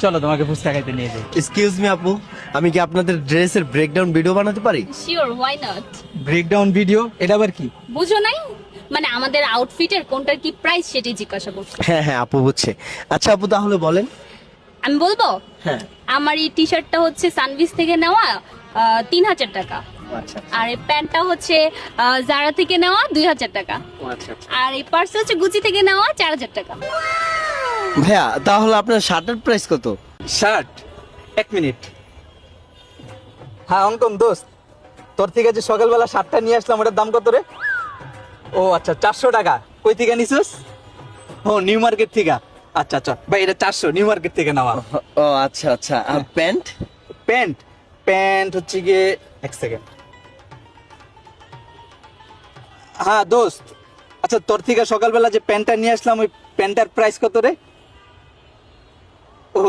চলো তোমাকে ফুচকা খাইতে নিয়ে যাই। এক্সকিউজ মি আপু, আমি কি আপনাদের ড্রেসের ব্রেকডাউন ভিডিও বানাতে পারি? Sure, why not. Breakdown video, এটা আবার কি? বুঝো নাই? মানে আমাদের আউটফিটের কোনটার কি প্রাইস সেটাই জিজ্ঞাসা করছো। হ্যাঁ হ্যাঁ আপু বুঝছে। আচ্ছা আপু তাহলে বলেন। আমি বলবো, হ্যাঁ। আমার এই টি শার্টটা হচ্ছে সানভিস থেকে নেওয়া 3000 টাকা। আচ্ছা আর এই প্যান্টটা হচ্ছে জারা থেকে নেওয়া 2000 টাকা। আচ্ছা। আর এই পার্স হচ্ছে গুচি থেকে নেওয়া 4000 টাকা। ভাইয়া তাহলে আপনার শার্টের প্রাইস কত? Shirt, 1 minute. হ্যাঁ অঙ্কন দোস্ত, তোর থেকে যে সকালবেলা শার্টটা নিয়ে আসলাম ওটার দাম কত রে? ও আচ্ছা 400 টাকা। কই থেকে নিছিস? ও নিউ মার্কেট থেকে। আচ্ছা আচ্ছা ভাই, এটা 400 নিউ মার্কেট থেকে নেওয়া। ও আচ্ছা আচ্ছা। আর প্যান্ট? প্যান্ট, প্যান্ট হচ্ছে গিয়ে 1 সেকেন্ড। হ্যাঁ দোস্ত, আচ্ছা তোর থেকে সকালবেলা যে প্যান্টটা নিয়ে আসলাম ওই প্যান্টটার প্রাইস কত রে? ও